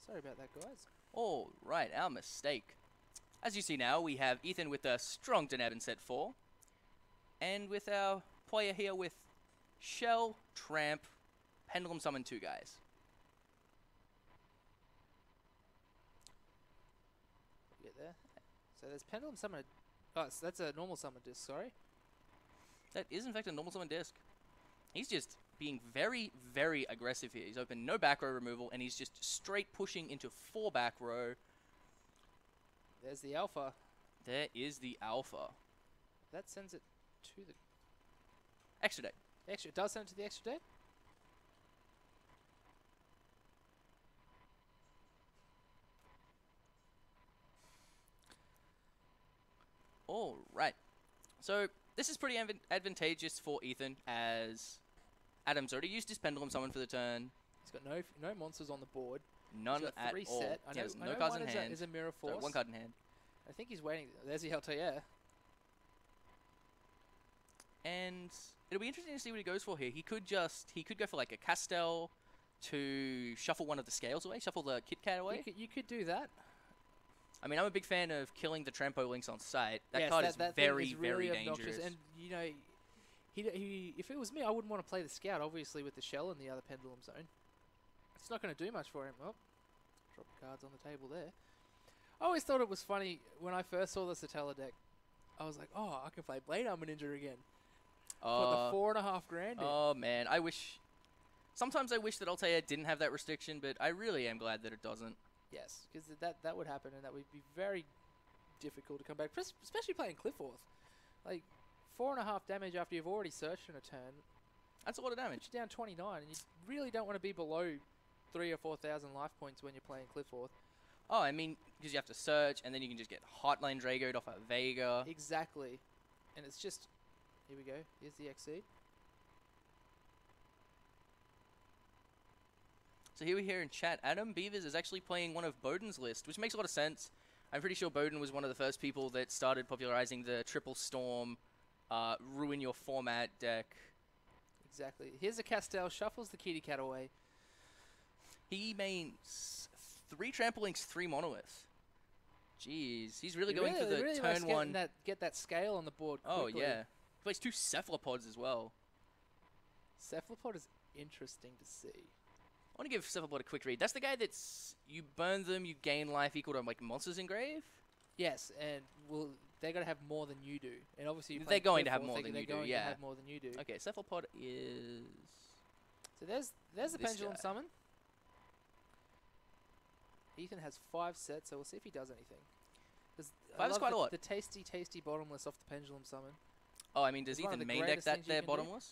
Sorry about that, guys. All right, our mistake. As you see now, we have Ethan with a strong Deneb in set 4. And with our player here with Shell, Tramp, Pendulum Summon 2 guys. Get there. So there's Pendulum Summon. Oh, so that's a normal summon disc, sorry. That is in fact a normal summon disc. He's just being very, very aggressive here. He's opened no back row removal, and he's just straight pushing into 4 back row. There's the Alpha. There is the Alpha. That sends it to the Extra deck. extra. It does send it to the extra deck? All right. So this is pretty advantageous for Ethan, as Adam's already used his Pendulum Summon for the turn. He's got no monsters on the board. None He's got at 3 all. set. He has I no know cards one in is hand. is a Mirror Force. Sorry, 1 card in hand. I think he's waiting. There's the Altair. And it'll be interesting to see what he goes for here. He could go for like a Castel to shuffle one of the scales away, shuffle the Kit Kat away. You could do that. I mean, I'm a big fan of killing the Trampo links on sight. That Yes, card is that very, thing is really very obnoxious. dangerous. And, you know, he if it was me, I wouldn't want to play the Scout, obviously, with the Shell in the other Pendulum Zone. It's not going to do much for him. Oh, drop the cards on the table there. I always thought it was funny when I first saw the Satella deck. I was like, oh, I can play Blade Armor Ninja again. For the 4.5 grand. Oh, man. Sometimes I wish that Altair didn't have that restriction, but I really am glad that it doesn't. Yes, because that would happen, and that would be very difficult to come back, especially playing Cliffworth. Like, 4.5 damage after you've already searched in a turn. That's a lot of damage. Puts you down 29, and you really don't want to be below 3,000 or 4,000 life points when you're playing Cliffworth. Oh, I mean, because you have to search, and then you can just get Hotline Drago'd off a Vega. Exactly. And it's just... Here we go. Here's the Exceed. So here we hear in chat, Adam Beavers is actually playing one of Bowden's list, which makes a lot of sense. I'm pretty sure Bowden was one of the first people that started popularizing the Triple Storm, ruin your format deck. Exactly. Here's a Castel, shuffles the Kitty Cat away. He mains 3 Trampolinks, 3 Monolith. Jeez, he's really going for the really turn likes 1. Get that scale on the board quickly. Oh, yeah. He plays 2 Cephalopods as well. Cephalopod is interesting to see. I want to give Cephalopod a quick read. That's the guy that's... You burn them, you gain life equal to, like, Monsters Engrave? Yes, and they're going to have more than you do. And obviously, they're going to have more than you do, yeah. To have more than you do. Okay, Cephalopod is... So there's the Pendulum guy. Summon. Ethan has 5 sets, so we'll see if he does anything. 5 is quite a lot. The tasty bottomless off the Pendulum Summon. Oh, I mean, does It's one of Ethan the main deck greatest that things you there can do. bottomless?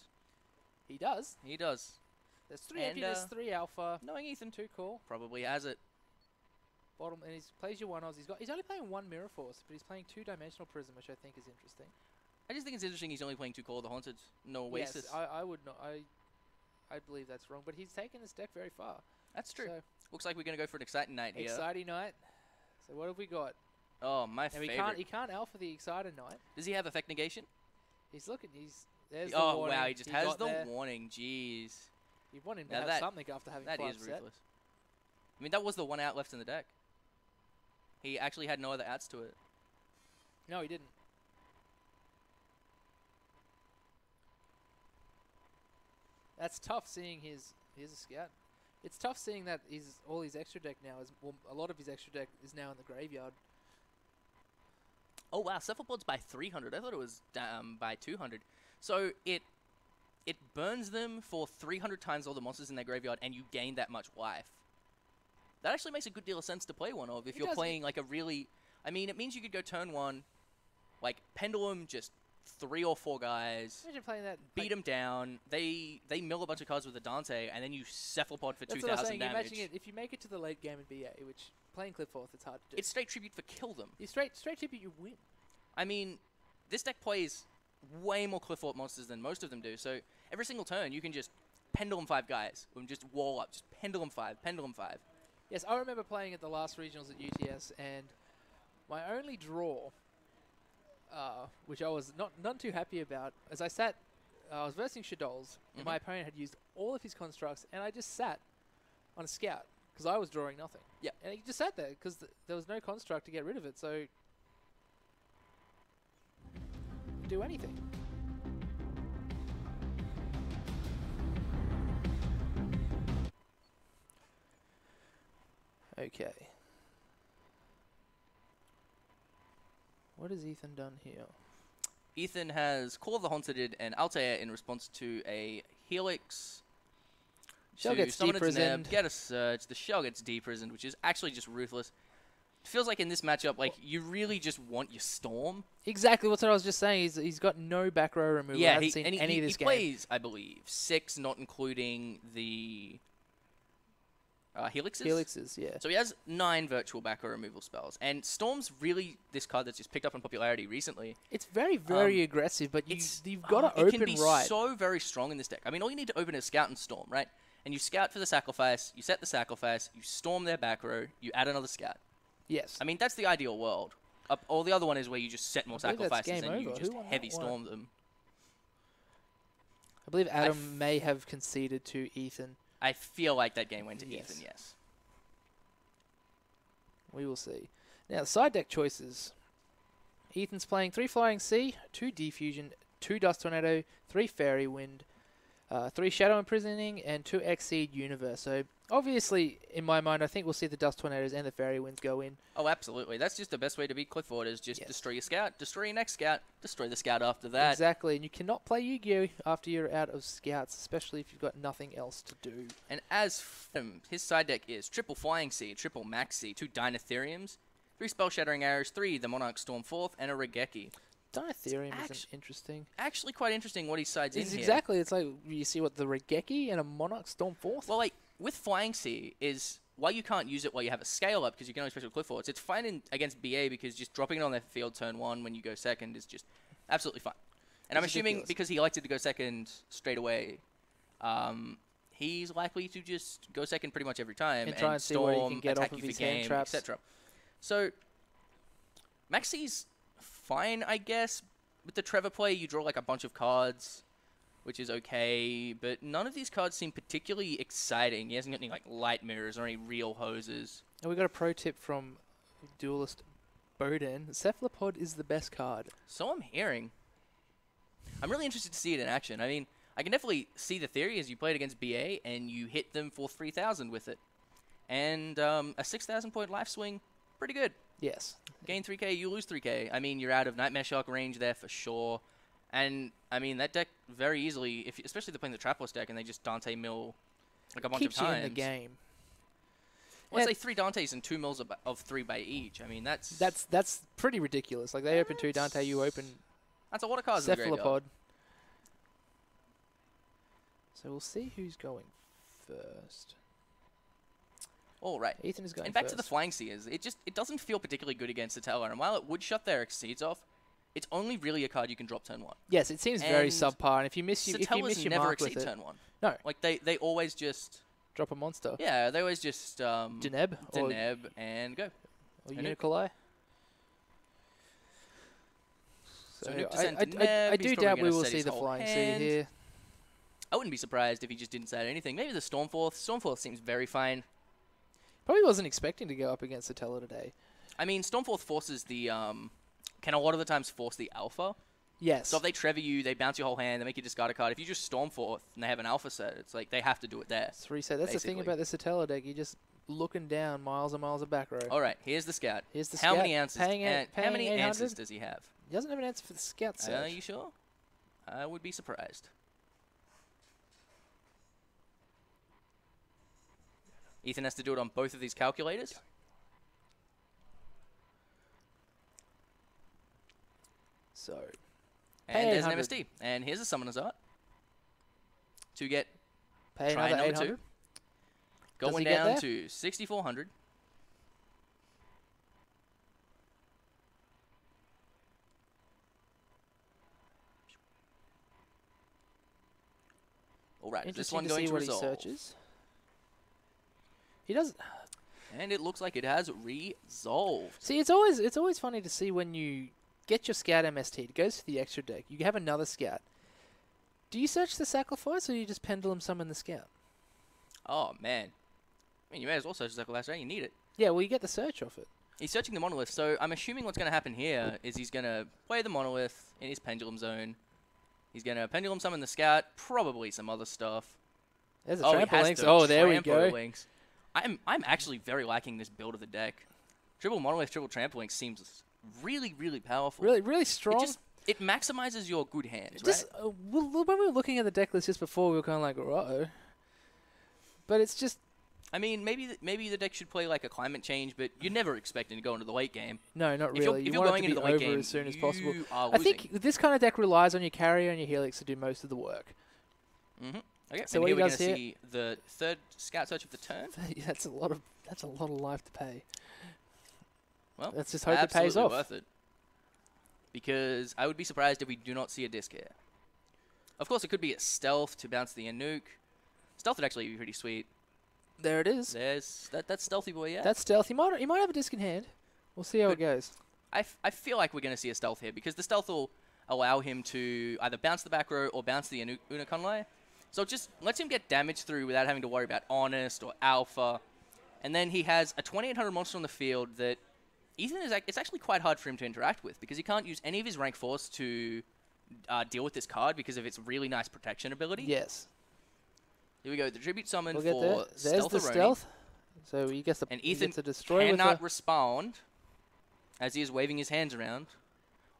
He does. He does. There's 3 And, empty, there's 3 alpha. Knowing Ethan, 2 cool. probably has it. Bottom, and he plays your 1 Oz. He's only playing 1 Mirror Force, but he's playing 2 Dimensional Prism, which I think is interesting. I just think it's interesting he's only playing 2 Call of the Haunted. No Oasis. Yes, I would not. I believe that's wrong, but he's taken this deck very far. That's true. So, Looks like we're going to go for an exciting night here. Exciting Knight. So what have we got? Oh, my Now favorite. he can't alpha the Excited Knight. Does he have Effect Negation? He's looking. There's the Oh, warning. wow, he just has got the there. warning. Jeez. You want him to Now have something after having That 5 is set. ruthless. I mean, that was the one out left in the deck. He actually had no other outs to it. No, he didn't. That's tough seeing here's a Scout. It's tough seeing that all his extra deck now is, well, a lot of his extra deck is now in the graveyard. Oh, wow, Cephalopod's by 300. I thought it was by 200. So it burns them for 300 times all the monsters in their graveyard, and you gain that much life. That actually makes a good deal of sense to play one of if you're playing like a really... I mean, it means you could go turn 1, like Pendulum, just 3 or 4 guys. Imagine playing that. Beat them down. They mill a bunch of cards with a Dante, and then you Cephalopod for 2,000 damage. Imagine it, if you make it to the late game in BA, which playing Cliffworth, it's hard to do. It's straight tribute for kill them. You straight tribute, you win. I mean, this deck plays way more Cliffort monsters than most of them do, so every single turn you can just Pendulum 5 guys, and just wall up, just Pendulum 5, Pendulum 5. Yes, I remember playing at the last regionals at UTS, and my only draw, which I was none too happy about, as I was versing Shadols, and my opponent had used all of his constructs, and I just sat on a Scout. Because I was drawing nothing. Yeah. And he just sat there because there was no construct to get rid of it, so... do anything. Okay. What has Ethan done here? Ethan has Call of the Haunted and Altair in response to a Helix. Shell to gets summon its deprisoned. Neb, get a Surge. The Shell gets deprisoned, which is actually just ruthless. It feels like in this matchup, like, you really just want your Storm. Exactly, that's what I was just saying. He's got no back row removal. Yeah, I haven't he, seen and any he, of this he game. plays, I believe, 6, not including the Helixes. Helixes, yeah. So he has 9 virtual back row removal spells. And Storm's really this card that's just picked up in popularity recently. It's very, very aggressive, but you've got to it open can be right. so very strong in this deck. I mean, all you need to open is Scout and Storm, right? And you Scout for the sacrifice, you set the sacrifice, you Storm their back row, you add another Scout. Yes. I mean, that's the ideal world. Or the other one is where you just set more I believe that's sacrifices game and you over. just Who won that heavy one? Storm them. I believe Adam may have conceded to Ethan. I feel like that game went to Yes. Ethan, yes. We will see. Now, side deck choices. Ethan's playing 3 Flying Sea, 2 Defusion, 2 Dust Tornado, 3 Fairy Wind, 3 Shadow Imprisoning, and 2 Exceed Universe. So, obviously, in my mind, I think we'll see the Dust Tornadoes and the Fairy Winds go in. Oh, absolutely. That's just the best way to beat Clifford is just Yes. destroy your Scout, destroy your next Scout, destroy the Scout after that. Exactly, and you cannot play Yu-Gi-Oh! After you're out of Scouts, especially if you've got nothing else to do. And as for him, his side deck is triple Flying Sea, triple Maxi, 2 Dinotheriums, 3 Spell Shattering Arrows, 3 the Monarch Storm 4th, and a Regeki. Dinotherium isn't interesting. Actually quite interesting what he sides in It's here. exactly, it's like, you see what, the Regeki and a Monarch Storm 4th? Well, like, with Flying Sea is, why you can't use it while you have a scale up, because you can only special Cliffords, it's fine against BA because just dropping it on their field turn 1 when you go second is just absolutely fine. And I'm It's assuming ridiculous. because he elected to go second straight away, he's likely to just go second pretty much every time And try and see what he Storm, can get off attack of you for his hand game, traps. etc. So, Maxi's fine, I guess. With the Trevor play, you draw like a bunch of cards, which is okay, but none of these cards seem particularly exciting. He hasn't got any like light mirrors or any real hoses. And we got a pro tip from Duelist Boden. Cephalopod is the best card. So I'm hearing. I'm really interested to see it in action. I mean, I can definitely see the theory as you play it against BA and you hit them for 3,000 with it. And a 6,000 point life swing, pretty good. Yes. Gain 3k, you lose 3k. I mean, you're out of Nightmare Shark range there for sure. And, I mean, that deck very easily, especially if they're playing the Trapless deck and they just Dante mill like a bunch Keeps of times. you in the game. Let's And say 3 Dantes and 2 mills of 3 by each. I mean, that's pretty ridiculous. Like, they open 2 Dante, you open a lot of cards in the graveyard. Cephalopod. So we'll see who's going first. All right. Ethan is going And back first. to the Flying Seers, it doesn't feel particularly good against Satella, and while it would shut their Exceeds off, it's only really a card you can drop turn 1. Yes, it seems very And subpar, and if you miss, if you Satella's miss your never mark with exceed it, turn 1. no, Like, they always just... drop a monster. Yeah, they always just... Deneb or Deneb and go. Or And Unicolai. So So Nuke to I send to Neb, do he's probably doubt we gonna will set see his the whole Flying Sea hand. here. I wouldn't be surprised if he just didn't say anything. Maybe the Stormforth. Stormforth seems very fine. Probably wasn't expecting to go up against Satella today. I mean, Stormforth forces the... can a lot of the times force the Alpha. Yes. So if they Trevor you, they bounce your whole hand, they make you discard a card. If you just Stormforth and they have an Alpha set, it's like they have to do it there. It's reset. That's the thing basically. about the Satella deck. You're just looking down miles and miles of back row. All right, here's the Scout. Here's the How Scout. many answers? Paying how many 800? answers does he have? He doesn't have an answer for the Scout Are set. you sure? I would be surprised. Ethan has to do it on both of these calculators. So, And Pay there's an 800. MST. And here's a Summoner's Art. To get pay try another number 800. 2. Going he get down there? to 6,400. All right, is this Interesting one to going see to what resolve? he searches. He doesn't. And it looks like it has resolved. See, it's always funny to see when you get your Scout MST. It goes to the extra deck. You have another Scout. Do you search the sacrifice or do you just pendulum summon the Scout? Oh, man. I mean, you may as well search Circle Last, right? You need it. Yeah, well, you get the search off it. He's searching the Monolith, so I'm assuming what's going to happen here is he's going to play the Monolith in his Pendulum Zone. He's going to Pendulum Summon the Scout, probably some other stuff. There's a he Trample has Links. to Oh, there we Trample go. Links. I'm actually very liking this build of the deck. Triple Monolith, triple Trample Links seems really, really powerful. Really strong. It maximizes your good hands, Just, right? when we were looking at the deck list just before, we were kind of like, uh-oh. But it's just... I mean, maybe the deck should play like a climate change, but you're never expecting to go into the late game. No, not If really. you're You want going it to into be the late over game, as soon as possible. you are I losing. think this kind of deck relies on your carrier and your Helix to do most of the work. Mm-hmm. Okay, So and what here he we're does going to here- see the third Scout Search of the turn. That's a lot of life to pay. Well, Let's just hope it pays absolutely off. worth it. Because I would be surprised if we do not see a disc here. Of course, it could be a Stealth to bounce the Nuke. Stealth would actually be pretty sweet. There it is. There's that's Stealthy Boy, yeah. That's stealth. He might have a disc in hand. We'll see how it goes. I feel like we're going to see a Stealth here because the Stealth will allow him to either bounce the back row or bounce the Unaconlai. So it just lets him get damage through without having to worry about Honest or Alpha. And then he has a 2800 monster on the field that Ethan it's actually quite hard for him to interact with because he can't use any of his rank 4s to deal with this card because of its really nice protection ability. Yes. Here we go, the Tribute Summon We'll get there. for There's the Stealth-a-Roni. stealth. So he gets the And he Ethan gets to destroy with cannot the, respond as he is waving his hands around,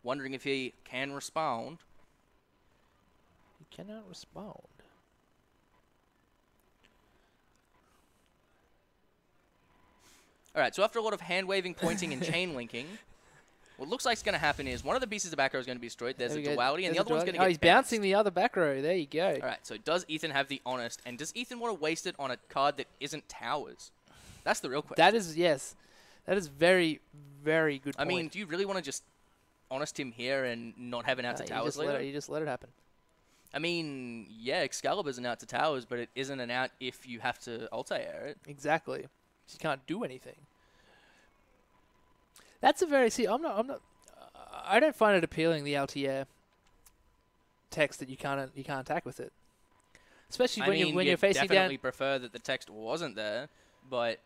wondering if he can respond. He cannot respond. All right, so after a lot of hand-waving, pointing, and chain linking, what looks like is going to happen is one of the pieces of the back row is going to be destroyed. There's There a we go. duality, and the There's other a one's going duality. to get Oh, he's bounced. bouncing the other back row. There you go. All right, so does Ethan have the Honest, and does Ethan want to waste it on a card that isn't Towers? That's the real question. That is, yes. That is very, very good I point. mean, do you really want to just Honest him here and not have an out to Towers later? You just let it happen. I mean, yeah, Excalibur's an out to Towers, but it isn't an out if you have to Altair it. Exactly. You can't do anything. That's a very... See, I don't find it appealing, the Altair text that you can't attack with it. Especially when you're facing definitely down... prefer that the text wasn't there, but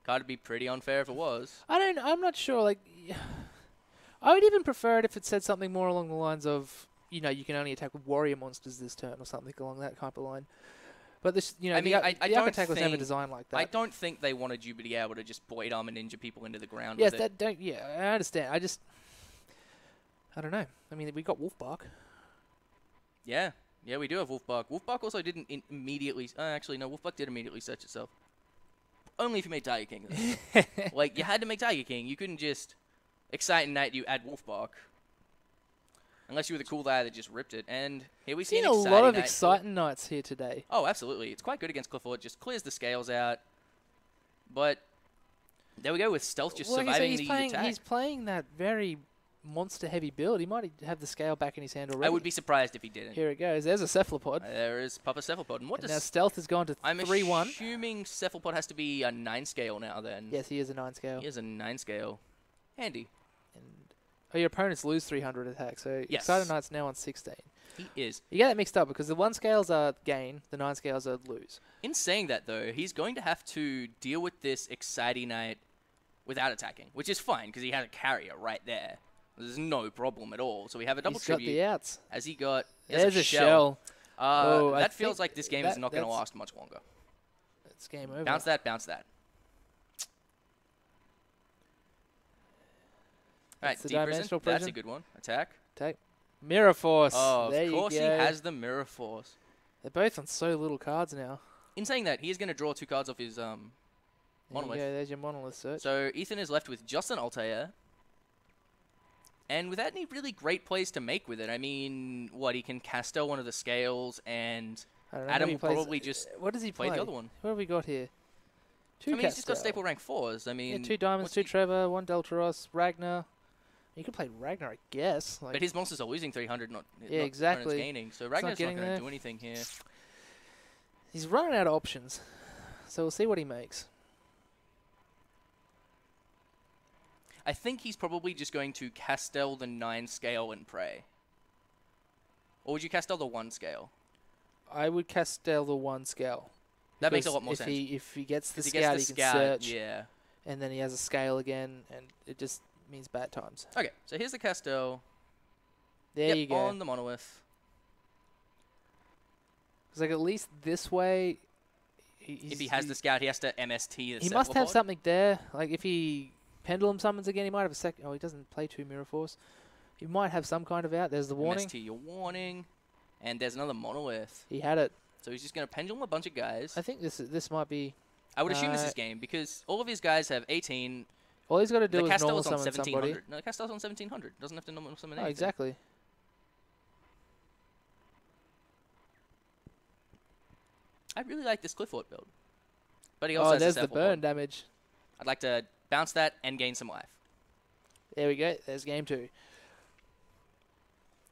card'd be pretty unfair if it was. I'm not sure, like... I would even prefer it if it said something more along the lines of, you can only attack with warrior monsters this turn or something along that type of line. But this, I mean, I the don't architect was never think- designed like that. I don't think they wanted you to be able to just Blade Armor Ninja people into the ground Yes, with it. I understand. I don't know. I mean, we got Wolfbark. Yeah, we do have Wolfbark. Wolfbark also didn't immediately... actually, no, Wolfbark did immediately search itself. Only if you made Tiger King. Like, you had to make Tiger King. You couldn't just Excite Knight, you add Wolfbark. Unless you were the cool guy that just ripped it. And here we see Seen an a Exciting lot of Knight. exciting nights here today. Oh, absolutely. It's quite good against Clifford. Just clears the scales out. But there we go with Stealth just Like I said, surviving the attack. he's playing that very monster-heavy build. He might have the scale back in his hand already. I would be surprised if he didn't. Here it goes. There's a Cephalopod. There is Papa Cephalopod. And what And now does... Stealth has gone to I'm 3-1. assuming Cephalopod has to be a 9 scale now then. Yes, he is a 9 scale. He is a 9 scale. Handy. And your opponents lose 300 attack, so Yes. Excited Knight's now on 16. He is. You get that mixed up because the 1 scales are gain, the 9 scales are lose. In saying that, though, he's going to have to deal with this Exciting Knight without attacking, which is fine because he has a carrier right there. There's no problem at all. So we have a double He's got tribute. the outs. As he got... There's a shell. Oh, I that feels think like this game is not going to that's- last much longer. It's game over. Bounce that, bounce that. All right, That's the Deep Prison. Dimensional That's a Prison. good one. Attack. Take. Mirror Force. Oh, there of course you he go. has the Mirror Force. They're both on so little cards now. In saying that, he is going to draw 2 cards off his There you Monolith. go. There's your Monolith search. So Ethan is left with just an Altair. And without any really great plays to make with it. I mean, what, he can Castel one of the scales, and I don't know, Adam maybe will he plays- probably just What does he play play? the other one. What have we got here? 2 I mean, he's just got Castel. staple rank 4s. I mean, Yeah, 2 Diamonds, what's 2 he- Trevor, 1 Deltaros, Ragnar. You could play Ragnar, I guess. Like, But his monsters are losing 300, not Yeah, not exactly. opponents gaining. So Ragnar's not getting going to there. do anything here. he's running out of options. So we'll see what he makes. I think he's probably just going to Castel the 9 scale and pray. Or would you Castel the 1 scale? I would Castel the 1 scale. That makes a 'Cause lot more if sense. if he gets the 'Cause scout, he can search, yeah. and then he has a scale again, and it just means bad times. Okay, so here's the Castell. There you go. On the Monolith. Because like at least this way, If he has the scout, he has to MST the he must have Cephalopod. something there. Like if he pendulum summons again, he might have a second. Oh, he doesn't play 2 Mirror Force. He might have some kind of out. There's the warning. MST your warning. And there's another Monolith. He had it. So he's just going to pendulum a bunch of guys. I think this might be. I would assume this is game because all of his guys have 18. All he's got to do The is normal Castell's on summon somebody. 1700. No, the Castell's on 1700. Doesn't have to normal summon Oh, anything. exactly. I really like this Clifford build. But he also has there's a the Cephalopod. burn damage. I'd like to bounce that and gain some life. There we go. There's game 2.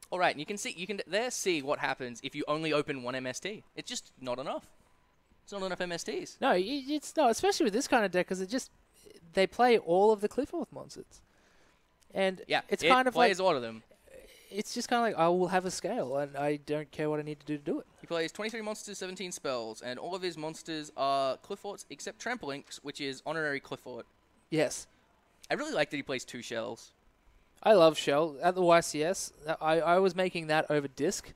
All right, and you can see what happens if you only open 1 MST. It's just not enough. It's not enough MSTs. No, it's not, especially with this kind of deck, because they play all of the Clifford monsters, and Yeah, it's it kind of like plays a lot of them. it's just kind of like I will have a scale, and I don't care what I need to do it. He plays 23 monsters, 17 spells, and all of his monsters are Cliffords except Trampolinks, which is honorary Clifford. Yes, I really like that he plays 2 shells. I love Shell at the YCS. I was making that over disc.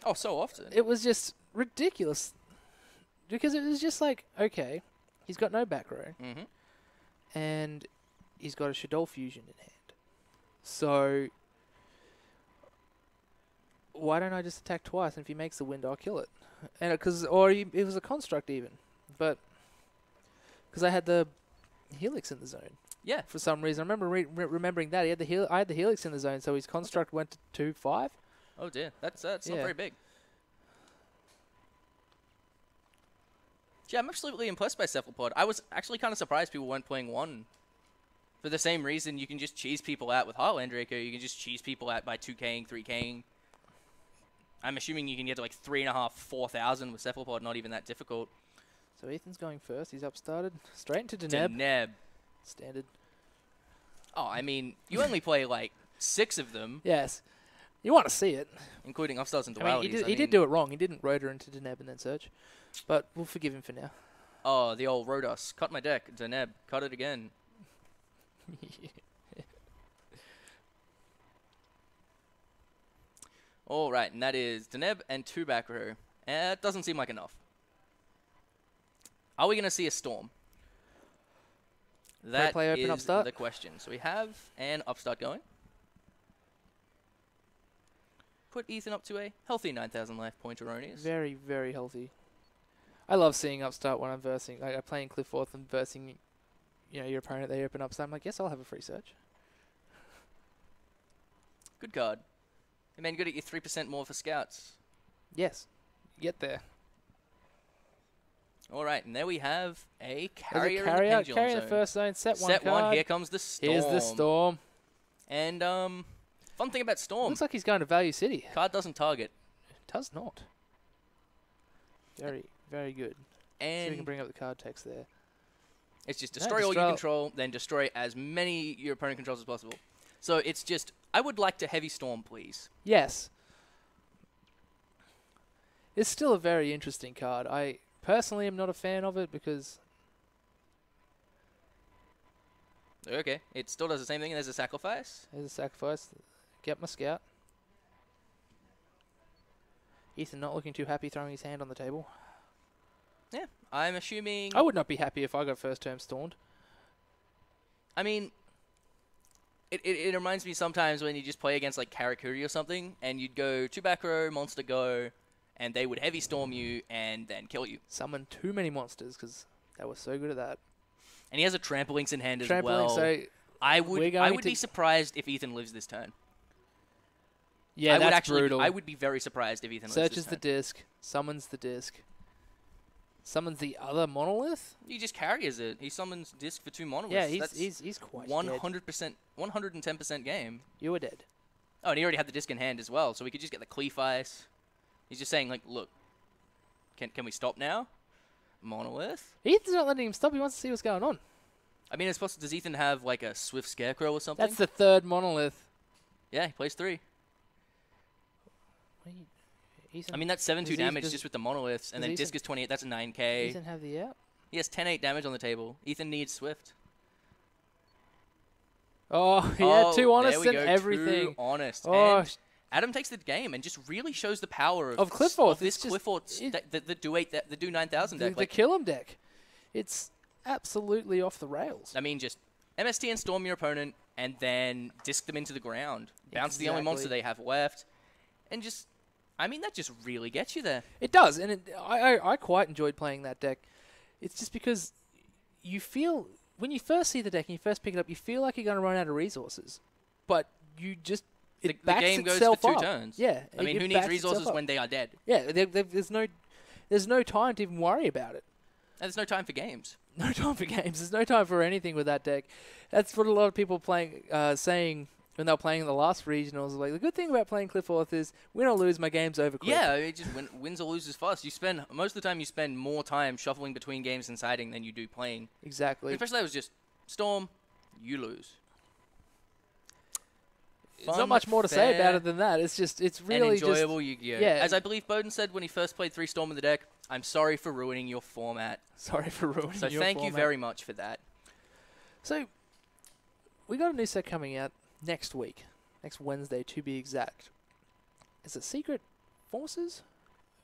Oh, so often. It was just ridiculous because it was just like, okay, he's got no back row, and he's got a Shadow Fusion in hand. So why don't I just attack twice? And if he makes the wind, I'll kill it. And it was a construct even, but because I had the Helix in the zone. Yeah. For some reason, I remember remembering that he had I had the Helix in the zone, so his construct went to 2/5. Oh dear, that's not Yeah. very big. Yeah, I'm absolutely impressed by Cephalopod. I was actually kind of surprised people weren't playing 1. For the same reason, you can just cheese people out with Heartland Draco. You can just cheese people out by 2K'ing, 3K'ing. I'm assuming you can get to like 3,500, 4,000 with Cephalopod. Not even that difficult. So Ethan's going first. He's upstarted straight into Deneb. Deneb. Standard. Oh, I mean, you only play like 6 of them, Yes. You want to see it. including Upstarts and I mean, Dualities. he did do it wrong. He didn't rotor into Deneb and then search. But we'll forgive him for now. Oh, the old Rodos. Cut my deck. Deneb. Cut it again. All right, and that is Deneb and 2 back row. It doesn't seem like enough. Are we going to see a Storm? That play open is upstart? the question. So we have an Upstart going. Put Ethan up to a healthy 9,000 life point erroneous. Very, very healthy. I love seeing upstart when I'm versing. Like, I'm playing Cliffforth and versing, your opponent. They open upstart. I'm like, yes, I'll have a free search. Good card. Hey man, good at your 3% more for scouts. Yes. Get there. All right, and there we have a There's carrier, a carrier, in the pendulum carrier in zone. the first zone. Set one Set card. 1, here comes the Storm. Here's the Storm. And fun thing about Storm, Looks like he's going to Value City. card doesn't target. Does not. Very, very good. See if we can And bring up the card text there. it's just No, destroy all you destroy- control, then destroy as many your opponent controls as possible. So it's just, I would like to heavy Storm, please. Yes. It's still a very interesting card. I personally am not a fan of it because Okay, it still does the same thing. There's a sacrifice. there's a sacrifice. Get my scout. Ethan not looking too happy throwing his hand on the table. Yeah, I'm assuming. I would not be happy if I got first term stormed. I mean, it reminds me sometimes when you just play against like Karakuri or something, and you'd go 2 back row, monster go, and they would heavy storm you and then kill you. Summon too many monsters because they were so good at that. And he has a trampolinks in hand as Trampoline, well. so I we're would going be to- surprised if Ethan lives this turn. yeah, I would that's actually, brutal. I would be very surprised if Ethan lives Searches this the turn. disc, summons the disc, summons the other monolith. He just carries it. He summons disc for 2 monoliths. Yeah, That's he's quite dead. 100%, 110% game. You were dead. Oh, and he already had the disc in hand as well, so we could just get the Cleef Ice. He's just saying, like, look, can we stop now? Monolith? Ethan's not letting him stop. He wants to see what's going on. I mean, it's possible. Does Ethan have, like, a Swift Scarecrow or something? That's the third monolith. Yeah, he plays 3. Ethan, I mean, that's 7-2 Does damage does- just with the monoliths, and does then Ethan- Discus 28, that's a 9k. Ethan have the out? He has 10-8 damage on the table. Ethan needs Swift. Oh, yeah, too honest there we and go, everything. Too honest. Oh, And Adam takes the game and just really shows the power Of Clifford. this It's just- Clifford, the do 9,000 deck. the kill 'em deck. It's absolutely off the rails. I mean, just MST and storm your opponent, and then disc them into the ground. Bounce the only monster Exactly. they have left, and just, I mean, that just really gets you there. It does, and I quite enjoyed playing that deck. It's just because you feel, when you first see the deck and you first pick it up, you feel like you're going to run out of resources. But you just, The backs game goes itself for 2 up. turns. Yeah. I mean, it who needs backs itself resources up. when they are dead? Yeah, there's no time to even worry about it. And there's no time for games. No time for games. There's no time for anything with that deck. That's what a lot of people playing saying when they were playing the last regionals. Like, the good thing about playing Clifford is win or lose, my game's over quick. Yeah, it just wins or loses fast. You spend most of the time you spend more time shuffling between games and siding than you do playing. Exactly. Especially that was just storm, you lose. There's not much more to say about it than that. It's really and enjoyable. Yeah. yeah. As I believe Bowden said when he first played 3 Storm in the deck, I'm sorry for ruining your format. Sorry for ruining So your thank you format. very much for that. So, we got a new set coming out next week. Next Wednesday, to be exact. Is it Secret Forces?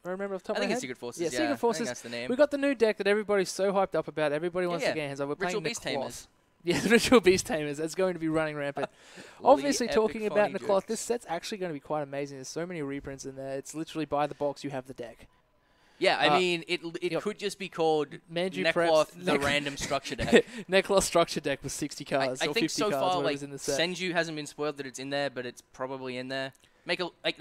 I remember off the top I of my think head. it's Secret Forces. Yeah, Secret I Forces. think that's the name. We got the new deck that everybody's so hyped up about. Everybody wants yeah. to get hands on. We're Ritual playing the Beast Cloth. Tamers. Yeah, the Ritual Beast Tamers. That's going to be running rampant. Obviously, Epic talking about funny the Cloth, jokes. this set's actually going to be quite amazing. There's so many reprints in there. It's literally by the box. You have the deck. Yeah, I mean, it yep. could just be called Manju Necloth, Preps- the random structure deck. Necklace structure deck with 60 I cards or think 50 so cards, far, whatever's in the set. Senju hasn't been spoiled that it's in there, but it's probably in there. They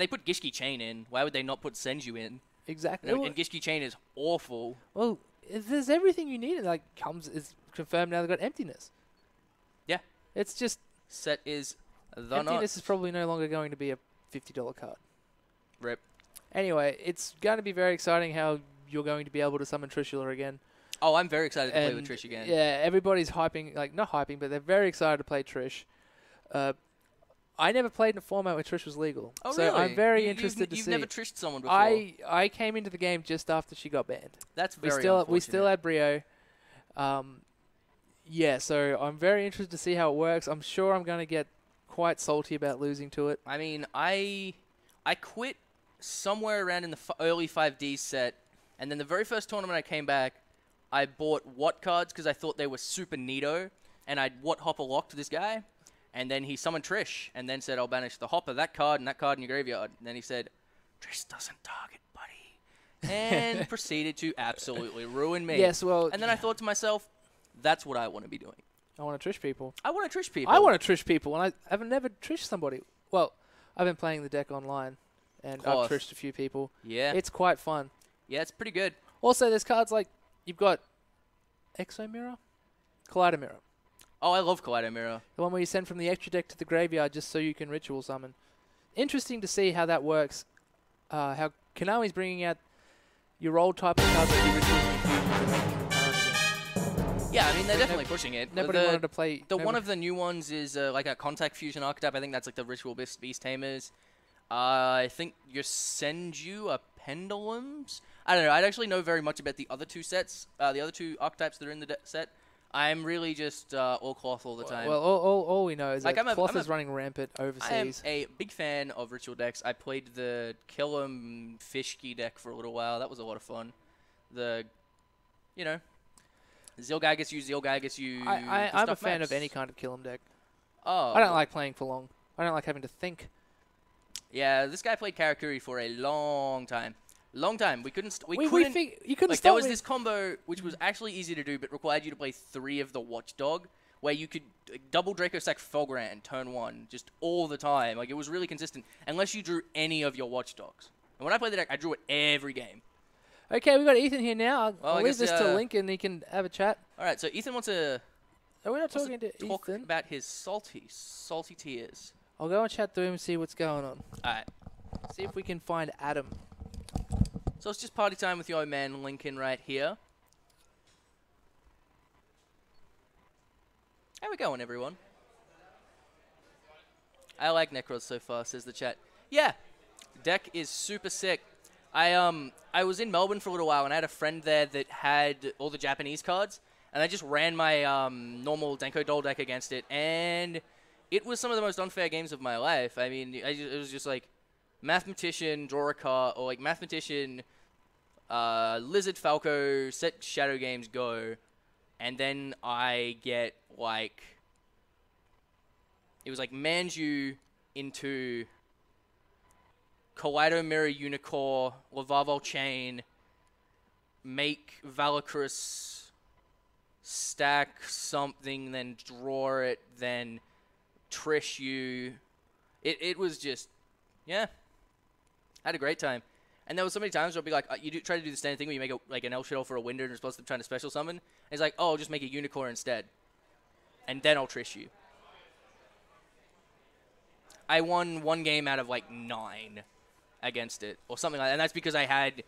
put Gishki Chain in. Why would they not put Senju in? Exactly. And Gishki Chain is awful. Well, there's everything you need. Like, it's confirmed now they've got Emptiness. Yeah. It's just Set is the Emptiness is probably no longer going to be a $50 card. Rip. Anyway, it's going to be very exciting how you're going to be able to summon Trishula again. Oh, I'm very excited to play with And, Trish again. Yeah, everybody's hyping, like, not hyping, but they're very excited to play Trish. I never played in a format where Trish was legal. Oh, so really? I'm very interested to you've see. never trished someone before. I came into the game just after she got banned. That's We very still unfortunate. had Brio. Yeah, so I'm very interested to see how it works. I'm sure I'm going to get quite salty about losing to it. I mean, I quit somewhere around in the early 5D set, and then the very first tournament I came back, I bought Watt cards because I thought they were super neato, and I'd Watt Hopper locked this guy, and then he summoned Trish, and then said, I'll banish the Hopper, that card, and that card in your graveyard. And then he said, Trish doesn't target, buddy. And proceeded to absolutely ruin me. Yes, well, And then I thought to myself, that's what I want to be doing. I want to Trish people. I want to Trish people. I want to Trish people, and I have never Trished somebody. Well, I've been playing the deck online, and I've Course. Trished a few people. Yeah. It's quite fun. Yeah, it's pretty good. Also, there's cards like, you've got Exo Mirror, Collider Mirror. Oh, I love Kaleido Mirror. The one where you send from the extra deck to the graveyard just so you can ritual summon. Interesting to see how that works. How Konami's bringing out your old type of cards that you rituals into making them current again. Yeah, I mean, they're definitely pushing it. Nobody wanted to play... One of the new ones is like a Contact Fusion archetype. I think that's like the Ritual Beast Tamers. I think your Senju are Pendulums. I don't know. I don't actually know very much about the other two sets, the other two archetypes that are in the set. I'm really just all cloth all the time. Well, all we know is Like, that I'm cloth a- is running rampant I am overseas. a big fan of Ritual decks. I played the Kill 'em Fishki deck for a little while. That was a lot of fun. Zilgai gets you. I'm a fan of any kind of kill 'em deck. Oh, I don't like playing for long. I don't like having to think. Yeah, this guy played Karakuri for a long time. Long time. We couldn't. You Like couldn't there stop was me. this combo which was actually easy to do, but required you to play 3 of the Watchdog, where you could double Draco Sack Fogran turn 1 just all the time. Like it was really consistent, unless you drew any of your Watchdogs. And when I played the deck, I drew it every game. Okay, we got Ethan here now. Well, I I'll leave guess, this to Lincoln. He can have a chat. All right, so Ethan wants to Are we not talking to talk Ethan? about his salty tears. I'll go and chat through him and see what's going on. All right. See if we can find Adam. So it's just party time with your old man Lincoln right here. How we going, everyone? I like Necros so far, says the chat. Yeah, deck is super sick. I was in Melbourne for a little while, and I had a friend there that had all the Japanese cards, and I just ran my normal Denko Doll deck against it, and it was some of the most unfair games of my life. I mean, it was just like Mathematician, draw a card, or like Mathematician, Lizard Falco, set Shadow Games, go, and then I get like, it was like Manju into Kaleido Mirror Unicorn, Lavarval Chain, make Valakris, stack something, then draw it, then Trish you. It was just, yeah, had a great time. And there was so many times where I'd be like, try to do the standard thing where you make like an Elf Shuttle for a Winder and you're supposed to try to special summon. And it's like, oh, I'll just make a Unicorn instead. And then I'll Trish you. I won 1 game out of like 9 against it, or something like that. And that's because I had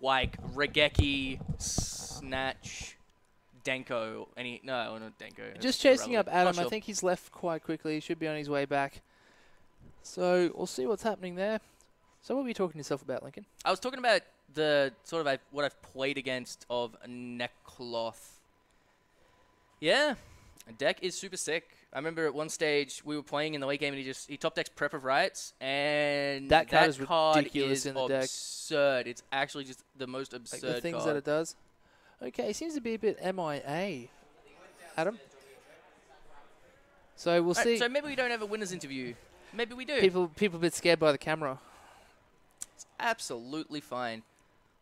like Regeki, Snatch, Denko, no, not Denko. Just chasing up Adam. I think he's left quite quickly. He should be on his way back. So we'll see what's happening there. So what were you talking to yourself about, Lincoln? I was talking about the sort of what I've played against of Nekloth. Yeah, the deck is super sick. I remember at one stage we were playing in the late game and he top decks Prep of Rights, and that card is ridiculous in the deck. Absurd. It's actually just the most absurd like the things card. That it does. Okay, it seems to be a bit MIA, Adam. So we'll see. So maybe we don't have a winner's interview. Maybe we do. People a bit scared by the camera. It's absolutely fine.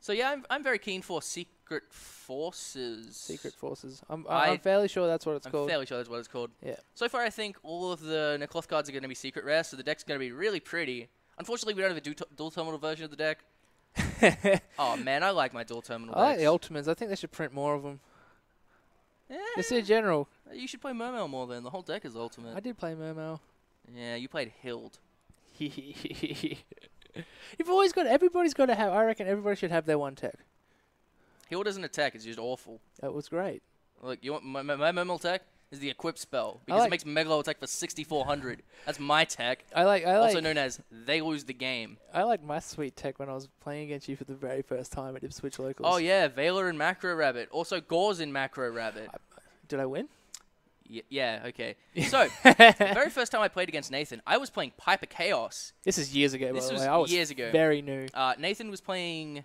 So yeah, I'm very keen for Secret Forces. Secret Forces. I'm fairly sure that's what it's called. I'm fairly sure that's what it's called. Yeah. So far, I think all of the Nekloth cards are going to be secret rare, so the deck's going to be really pretty. Unfortunately, we don't have a dual terminal version of the deck. Oh man, I like my dual terminal. I like the Ultimates. I think they should print more of them. Yeah. Just in general. You should play Mermail more then. The whole deck is Ultimate. I did play Mermail. Yeah, you played Hild. You've always got. Everybody's got to have. I reckon everybody should have their one tech. Hild doesn't attack. It's just awful. That was great. Look, you want my Mermail tech is the equip spell because it makes Megalo attack for 6,400. That's my tech. Also known as they lose the game. I like my sweet tech when I was playing against you for the very first time at Ipswich Locals. Oh yeah, Veiler and Macro Rabbit. Also Gauze in Macro Rabbit. Did I win? Yeah, okay. So, the very first time I played against Nathan, I was playing Piper Chaos. This is years ago, by the way. This was years ago. Very new. Nathan was playing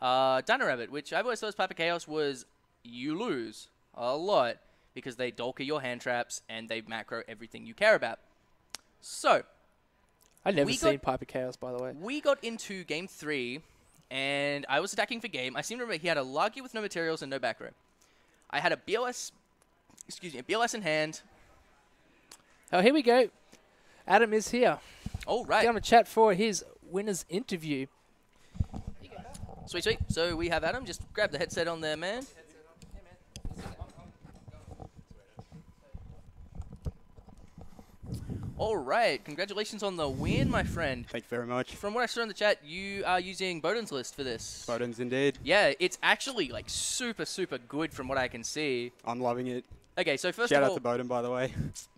Dino Rabbit, which I've always thought Piper Chaos was you lose a lot because they dolker your hand traps and they macro everything you care about. So, I'd never seen Piper Chaos, by the way. We got into game 3, and I was attacking for game. I seem to remember he had a Largy with no materials and no back row. I had a BLS in hand. Oh, here we go. Adam is here. All right. We're going to chat for his winner's interview. Sweet, sweet. So we have Adam. Just grab the headset on there, man. All right. Congratulations on the win, my friend. Thank you very much. From what I saw in the chat, you are using Bowden's list for this. Bowden's indeed. Yeah, it's actually like super, super good from what I can see. I'm loving it. Okay, so first Shout of all, out to Bowden, by the way.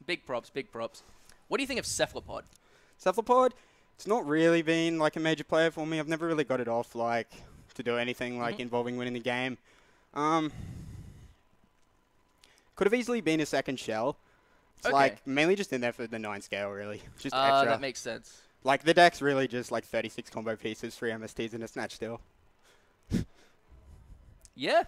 Big props, big props. What do you think of Cephalopod? Cephalopod, it's not really been like a major player for me. I've never really got it off like to do anything like involving winning the game. Could have easily been a second shell. It's like mainly just in there for the 9 scale, really. Just extra. That makes sense. Like the deck's really just like 36 combo pieces, 3 MSTs, and a Snatch Steal. Yeah.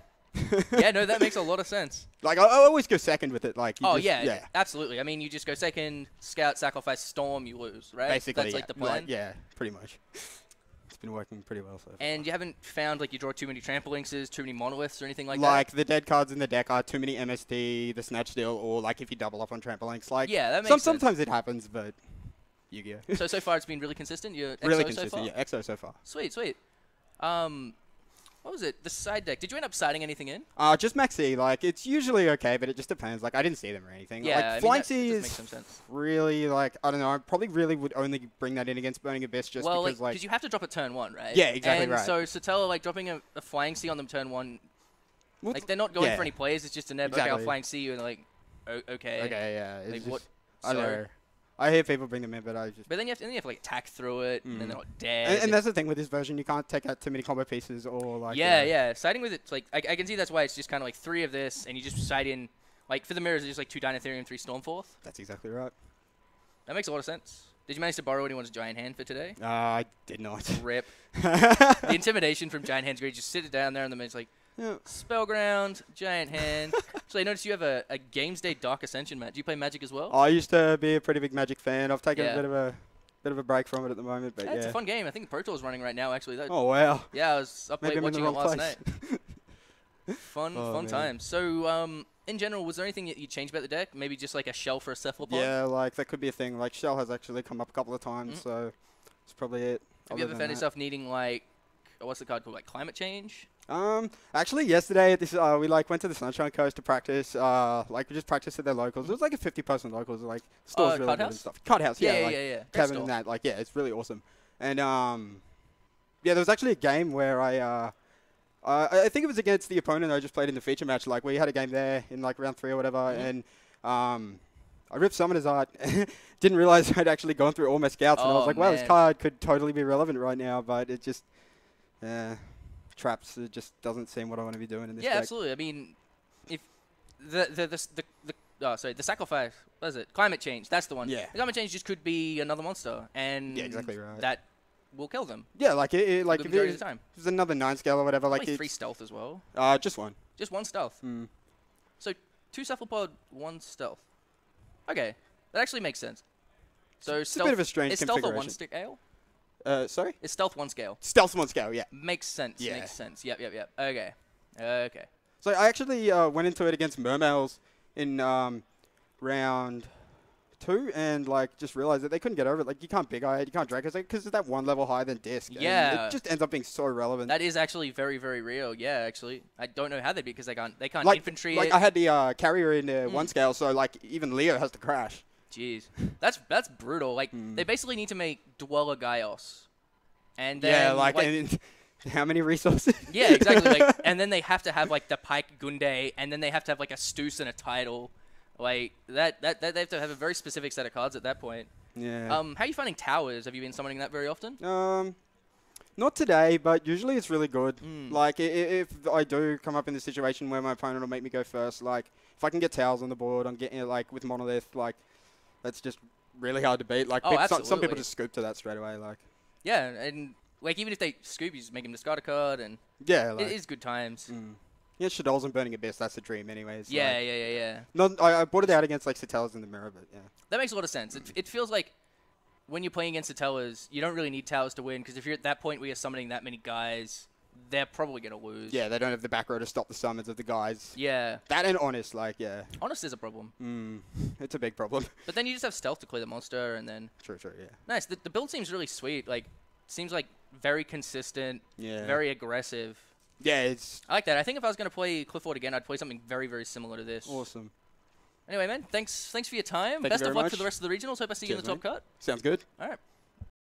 Yeah, no, that makes a lot of sense. Like, I always go second with it. Like, yeah, absolutely. I mean, you just go second, scout, sacrifice, storm, you lose, right? Basically, that's like the plan. Yeah, pretty much. It's been working pretty well so far. And you haven't found like you draw too many Tramplinxes, too many Monoliths, or anything like that? Like, the dead cards in the deck are too many MST, the Snatch Steal, or like if you double up on Tramplinx. Like, yeah, that makes sense. Sometimes it happens, but Yu-Gi-Oh. So far it's been really consistent? You're really EXO consistent, so far? yeah. EXO so far. Sweet, sweet. What was it? The side deck. Did you end up siding anything in? Just Maxi. Like, it's usually okay, but it just depends. Like, I didn't see them or anything. Yeah, like, I mean, Flying that Sea does is make some sense. really, like, I don't know. I probably really would only bring that in against Burning Abyss just because, like... because you have to drop it turn 1, right? Yeah, exactly right. And so Satella, like, dropping a Flying Sea on them turn 1, like, they're not going for any plays. It's just a neb, okay, I'll Flying Sea you, and like, okay. Okay, yeah. Like, It's what? I don't know. I hear people bring them in, but I just... But then you have to like attack through it, and then they're not dead. And that's the thing with this version, you can't take out too many combo pieces or like... Yeah. Siding with it's like, I can see that's why it's just kind of like 3 of this, and you just side in, like for the mirrors, it's just like 2 Dinotherium, 3 Stormforth. That's exactly right. That makes a lot of sense. Did you manage to borrow anyone's Giant Hand for today? I did not. Rip. The intimidation from Giant Hand's great. Just sit it down there, and then it's like, Spellground, Giant Hand. So I noticed you have a Games Day Dark Ascension match. Do you play Magic as well? I used to be a pretty big Magic fan. I've taken a bit of a break from it at the moment, but It's a fun game. I think the Pro Tour's running right now, actually. Oh, wow. Yeah, I was up late watching it last night. Fun man. times. So, in general, was there anything that you changed about the deck? Maybe just like a shell for a Cephalopod? Yeah, like that could be a thing. Like Shell has actually come up a couple of times, so it's probably it. Have you ever found yourself needing like, what's the card called, like Climate Change? Actually, yesterday at this, we like went to the Sunshine Coast to practice. Like we just practiced at their locals. It was like a 50-person locals. Like stores really good and stuff. Cut house, yeah. Yeah. Cabin and that. Like it's really awesome. And yeah, there was actually a game where I think it was against the opponent I just played in the feature match. Like we had a game there in like round 3 or whatever, and I ripped Summoner's Art. Didn't realize I'd actually gone through all my scouts, and I was like, wow, this card could totally be relevant right now, but it just, traps. It just doesn't seem what I want to be doing in this deck. Absolutely. I mean, if the sacrifice, what is it? Climate Change. That's the one. Yeah. The Climate Change just could be another monster, and exactly right. that will kill them. Yeah, like like if it was another 9 scale or whatever, like 3 stealth as well. Just one. Just 1 stealth. So 2 Cephalopod, 1 stealth. Okay, that actually makes sense. So it's a bit of a strange configuration. Is stealth a 1 scale? Sorry? Is stealth 1 scale? Stealth 1 scale, yeah. Makes sense. Yeah. Makes sense. Yep. Okay. So I actually went into it against Mermails in round 2 and like just realized that they couldn't get over it. Like you can't Big Eye it, you can't Draco because it's that 1 level higher than Disc. Yeah. And it just ends up being so relevant. That is actually very, very real. Yeah, actually. I don't know how they'd be because they can't like, infantry like it. I had the carrier in 1 scale, so like even Leo has to crash. Jeez. That's brutal. Like they basically need to make Dweller Gaios. And then and how many resources? Yeah, exactly. Like, and then they have to have like the Pike Gunday, and then they have to have like a Stoos and a Tidal. Like that they have to have a very specific set of cards at that point. Yeah. How are you finding towers? Have you been summoning that very often? Not today, but usually it's really good. Like if I do come up in the situation where my opponent will make me go first, like if I can get towers on the board, I'm getting it like with Monolith, like that's just really hard to beat. Like some people just scoop to that straight away. Like yeah, and like even if they scoop, you just make them discard a card, and yeah, like, it is good times. Yeah, Shadows and Burning Abyss, that's the dream anyways. Yeah, like, yeah. Not, I brought it out against like Satellas in the mirror, but yeah. That makes a lot of sense. It feels like when you're playing against Satellas, you don't really need towers to win, because if you're at that point where you're summoning that many guys, they're probably going to lose. Yeah, they don't have the back row to stop the summons of the guys. Yeah. That and Honest, like, yeah. Honest is a problem. It's a big problem. But then you just have Stealth to clear the monster, and then... True, yeah. Nice. The build seems really sweet. Like, seems like very consistent, very aggressive. Yeah, it's... I like that. I think if I was going to play Clifford again, I'd play something very, very similar to this. Awesome. Anyway, man, thanks for your time. Thank Best you of very luck much. for the rest of the regionals. Hope I see you in the top cut. Sounds good. All right.